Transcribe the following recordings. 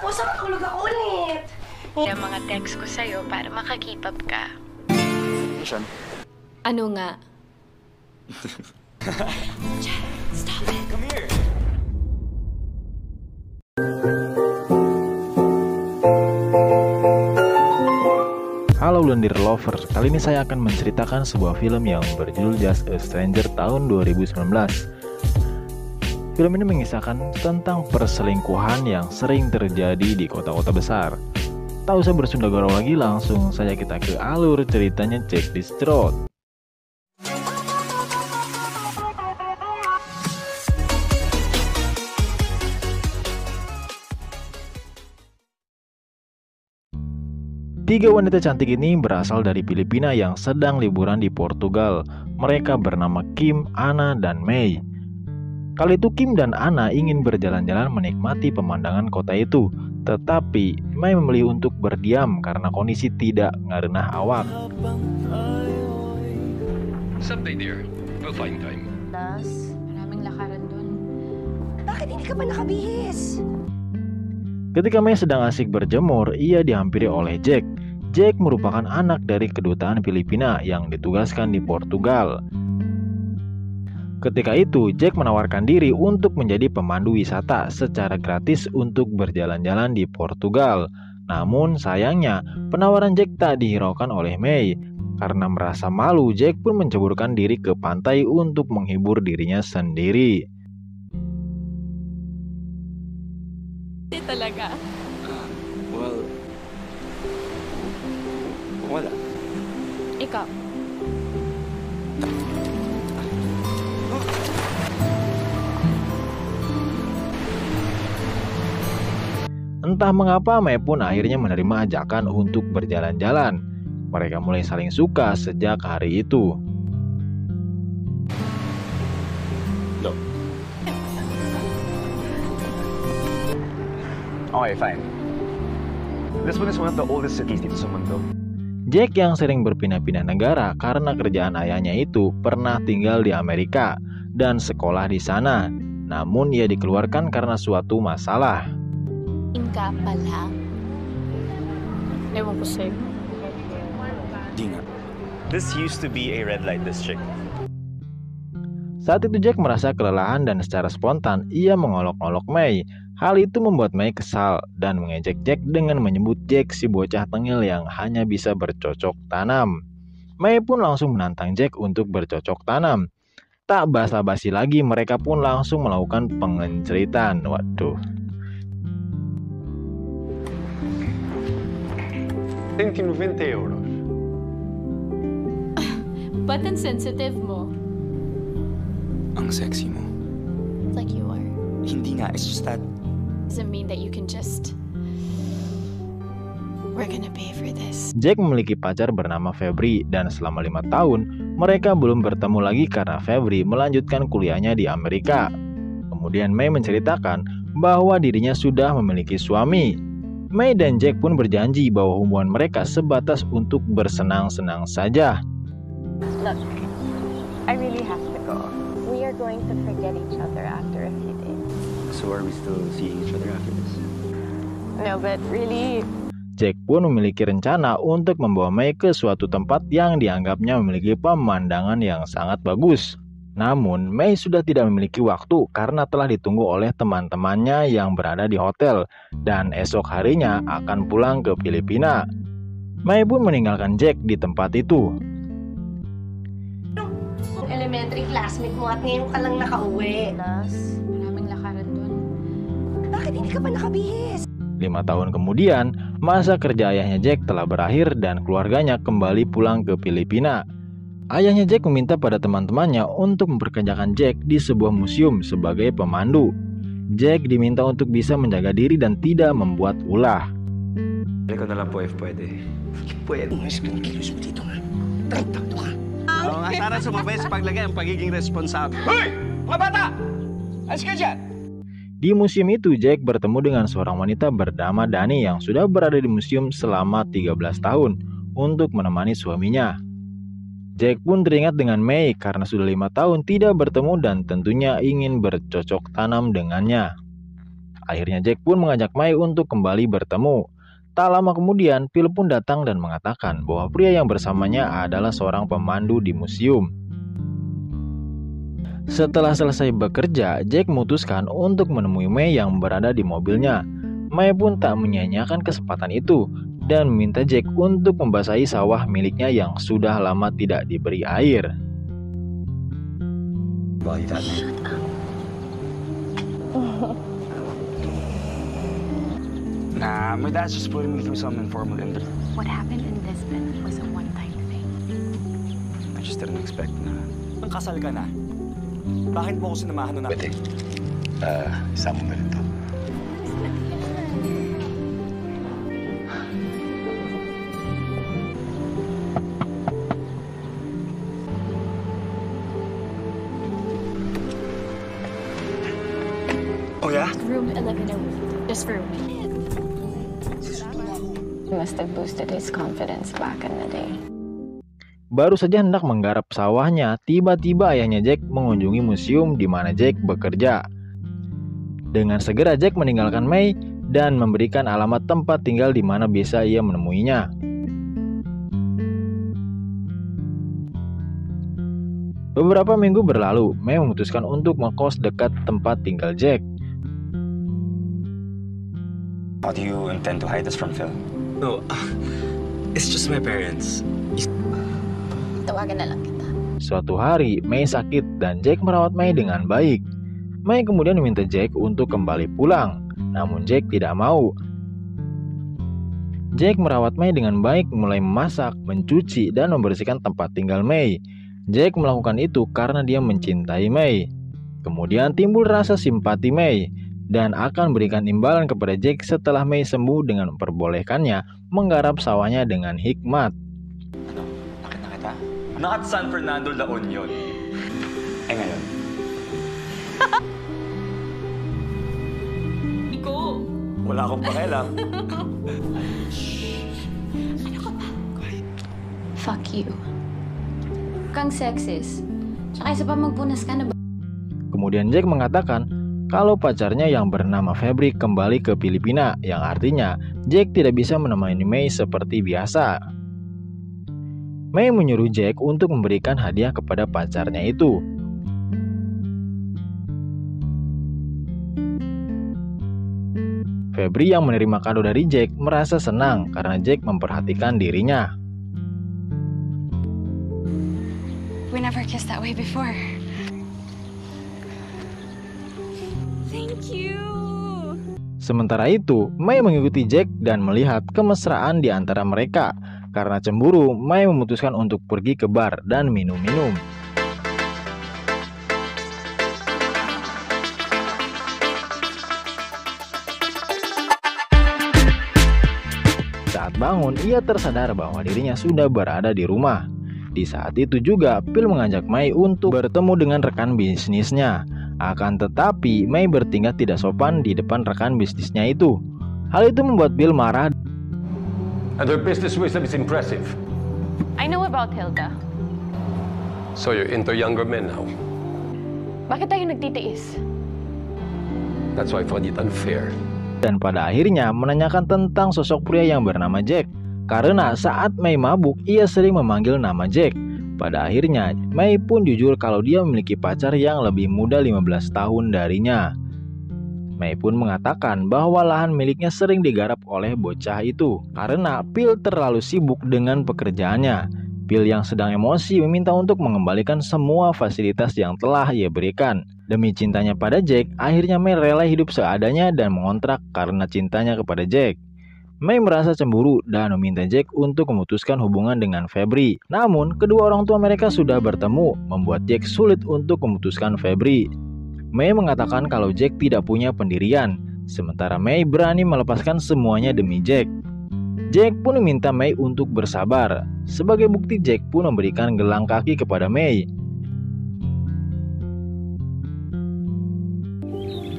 Tapos nakatulog ako ulit. Yung mga text ko sa'yo para makakip up ka. Sian. Ano nga? Stop it. Come here. Halo Lendir Lovers, kali ini saya akan menceritakan sebuah film yang berjudul Just a Stranger tahun 2019. Film ini mengisahkan tentang perselingkuhan yang sering terjadi di kota-kota besar. Tak usah bersunda gurau lagi, langsung saja kita ke alur ceritanya, check this throat. Tiga wanita cantik ini berasal dari Filipina yang sedang liburan di Portugal. Mereka bernama Kim, Anna, dan May. Kali itu Kim dan Anna ingin berjalan-jalan menikmati pemandangan kota itu. Tetapi May memilih untuk berdiam karena kondisi tidak ngarenah awak. Someday, dear. We'll find time. Plus, maraming lakaran dun. Bakit hindi ka pa nakabihis? Ketika May sedang asik berjemur, ia dihampiri oleh Jack. Jack merupakan anak dari kedutaan Filipina yang ditugaskan di Portugal. Ketika itu, Jack menawarkan diri untuk menjadi pemandu wisata secara gratis untuk berjalan-jalan di Portugal. Namun sayangnya, penawaran Jack tak dihiraukan oleh May. Karena merasa malu, Jack pun menceburkan diri ke pantai untuk menghibur dirinya sendiri. Hindi talaga. Well, wala. Ikaw. Entah mengapa May pun akhirnya menerima ajakan untuk berjalan-jalan. Mereka mulai saling suka sejak hari itu. No. Okay, fine. This one is one of the oldest cities dito sa mundo. Jack yang sering berpindah-pindah negara karena kerjaan ayahnya itu pernah tinggal di Amerika dan sekolah di sana. Namun ia dikeluarkan karena suatu masalah. Inka pala. Ewan ko sa'yo. Di nga. This used to be a red light district. Saat itu Jack merasa kelelahan dan secara spontan ia mengolok-olok May. Hal itu membuat May kesal dan mengejek Jack dengan menyebut Jack si bocah tengil yang hanya bisa bercocok tanam. May pun langsung menantang Jack untuk bercocok tanam. Tak basa-basi lagi, mereka pun langsung melakukan pengenceritan. Waduh. 190 euros. Ba't ang sensitive mo? Ang sexy mo. Like you are. Hindi nga, it's just that Doesn't mean that you can just... We're gonna pay for this. Jack memiliki pacar bernama Febri dan selama 5 tahun mereka belum bertemu lagi karena Febri melanjutkan kuliahnya di Amerika. Kemudian May menceritakan bahwa dirinya sudah memiliki suami. May dan Jack pun berjanji bahwa hubungan mereka sebatas untuk bersenang-senang saja. Look, I really have to go. We are going to forget each other after a few days. So are we still seeing each other after this? No, but really, Jack pun memiliki rencana untuk membawa May ke suatu tempat yang dianggapnya memiliki pemandangan yang sangat bagus. Namun, May sudah tidak memiliki waktu karena telah ditunggu oleh teman-temannya yang berada di hotel dan esok harinya akan pulang ke Filipina. May pun meninggalkan Jack di tempat itu. Elementary classmate mo at ngayon ka lang nakauwi. plus, maraming lakaran dun. Bakit hindi ka pa nakabihis? 5 tahun kemudian, masa kerja ayahnya Jack telah berakhir dan keluarganya kembali pulang ke Filipina. Ayahnya Jack meminta pada teman-temannya untuk memperkerjakan Jack di sebuah museum sebagai pemandu. Jack diminta untuk bisa menjaga diri dan tidak membuat ulah. Ko na lang po if pwede. Pwede. Mas kilos mo dito nga. Tarantado ka. Oo nga, sana sumabay sa paglagay ang pagiging responsable. Hoy! Mga bata! Alis ka dyan! Di museum itu, Jack bertemu dengan seorang wanita bernama Dani yang sudah berada di museum selama 13 tahun untuk menemani suaminya. Jack pun teringat dengan May karena sudah 5 tahun tidak bertemu dan tentunya ingin bercocok tanam dengannya. Akhirnya Jack pun mengajak May untuk kembali bertemu. Tak lama kemudian, Phil pun datang dan mengatakan bahwa pria yang bersamanya adalah seorang pemandu di museum. Setelah selesai bekerja, Jack memutuskan untuk menemui May yang berada di mobilnya. May pun tak menyia-nyiakan kesempatan itu dan meminta Jack untuk membasahi sawah miliknya yang sudah lama tidak diberi air. Nah, my dad's just putting me through some informal interview. What happened in Lisbon was a one-time thing. I just didn't expect na. Ang kasal ka na. Bakit mo ko sinamahan na? Pwede. Isama mo rin to. Oh yeah? Room 1108, just for a week. Must have boosted his confidence back in the day. Baru saja hendak menggarap sawahnya, tiba-tiba ayahnya Jack mengunjungi museum di mana Jack bekerja. Dengan segera Jack meninggalkan May dan memberikan alamat tempat tinggal di mana bisa ia menemuinya. Beberapa minggu berlalu, May memutuskan untuk ngekos dekat tempat tinggal Jack. How do you intend to hide this from Phil? No, it's just my parents. Tawagan na lang kita. Suatu hari, May sakit dan Jack merawat May dengan baik. May kemudian meminta Jack untuk kembali pulang, namun Jack tidak mau. Jack merawat May dengan baik, mulai memasak, mencuci, dan membersihkan tempat tinggal May. Jack melakukan itu karena dia mencintai May. Kemudian timbul rasa simpati May dan akan berikan imbalan kepada Jack setelah May sembuh dengan memperbolehkannya menggarap sawahnya dengan hikmat. Bakit na kita? Nakat San Fernando, La Union. Ngayon? Iko! Wala akong pakialam. Fuck you. Kang sexist. Tsaka isa pa magpunas ka na ba? Kemudian Jack mengatakan kalau pacarnya yang bernama Febri kembali ke Filipina, yang artinya Jack tidak bisa menemani May seperti biasa. May menyuruh Jack untuk memberikan hadiah kepada pacarnya itu. Febri yang menerima kado dari Jack merasa senang karena Jack memperhatikan dirinya. We never kissed that way before. Thank you. Sementara itu, May mengikuti Jack dan melihat kemesraan di antara mereka. Karena cemburu, May memutuskan untuk pergi ke bar dan minum-minum. Saat bangun, ia tersadar bahwa dirinya sudah berada di rumah. Di saat itu juga, Phil mengajak May untuk bertemu dengan rekan bisnisnya. Akan tetapi, May bertingkah tidak sopan di depan rekan bisnisnya itu. Hal itu membuat Phil marah. And her business wisdom is impressive. I know about Hilda. So you're into younger men now. Bakit tayo nagtitiis? That's why I found it unfair. Dan pada akhirnya menanyakan tentang sosok pria yang bernama Jack. Karena saat May mabuk, ia sering memanggil nama Jack. Pada akhirnya, May pun jujur kalau dia memiliki pacar yang lebih muda 15 tahun darinya. May pun mengatakan bahwa lahan miliknya sering digarap oleh bocah itu karena Phil terlalu sibuk dengan pekerjaannya. Phil yang sedang emosi meminta untuk mengembalikan semua fasilitas yang telah ia berikan. Demi cintanya pada Jack, akhirnya May rela hidup seadanya dan mengontrak karena cintanya kepada Jack. May merasa cemburu dan meminta Jack untuk memutuskan hubungan dengan Febri. Namun, kedua orang tua mereka sudah bertemu, membuat Jack sulit untuk memutuskan Febri. May mengatakan kalau Jack tidak punya pendirian, sementara May berani melepaskan semuanya demi Jack. Jack pun meminta May untuk bersabar. Sebagai bukti, Jack pun memberikan gelang kaki kepada May.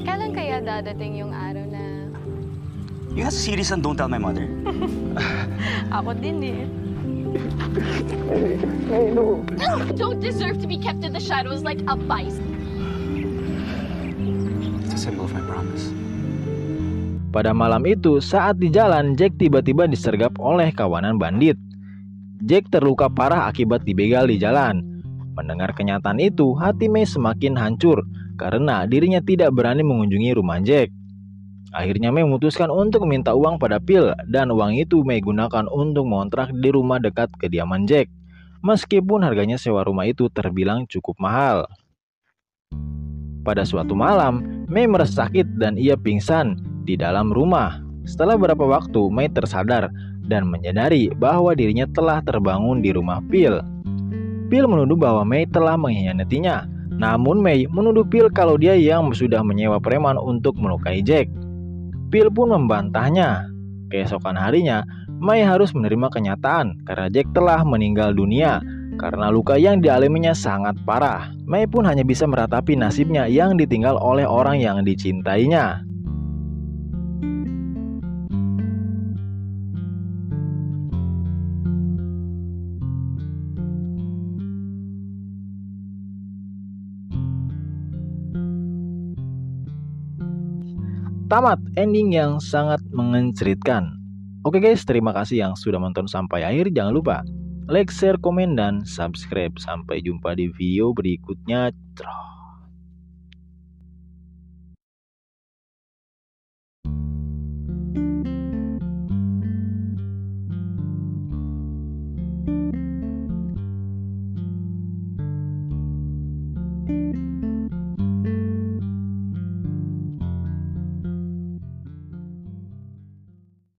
Kailan kaya dadating yung araw na... You have a series on Don't Tell My Mother. Ako din eh. Don't deserve to be kept in the shadows like a vice. It's a symbol of my promise. Pada malam itu, saat di jalan, Jack tiba-tiba disergap oleh kawanan bandit. Jack terluka parah akibat dibegal di jalan. Mendengar kenyataan itu, hati May semakin hancur karena dirinya tidak berani mengunjungi rumah Jack. Akhirnya May memutuskan untuk meminta uang pada Phil, dan uang itu May gunakan untuk mengontrak di rumah dekat kediaman Jack. Meskipun harganya sewa rumah itu terbilang cukup mahal. Pada suatu malam, May merasa sakit dan ia pingsan di dalam rumah. Setelah beberapa waktu, May tersadar dan menyadari bahwa dirinya telah terbangun di rumah Phil. Phil menuduh bahwa May telah mengkhianatinya. Namun May menuduh Phil kalau dia yang sudah menyewa preman untuk melukai Jack. Phil pun membantahnya. Keesokan harinya, May harus menerima kenyataan karena Jack telah meninggal dunia karena luka yang dialaminya sangat parah. May pun hanya bisa meratapi nasibnya yang ditinggal oleh orang yang dicintainya. Tamat, ending yang sangat mengenceritkan. Oke guys, terima kasih yang sudah menonton sampai akhir. Jangan lupa like, share, komen, dan subscribe. Sampai jumpa di video berikutnya.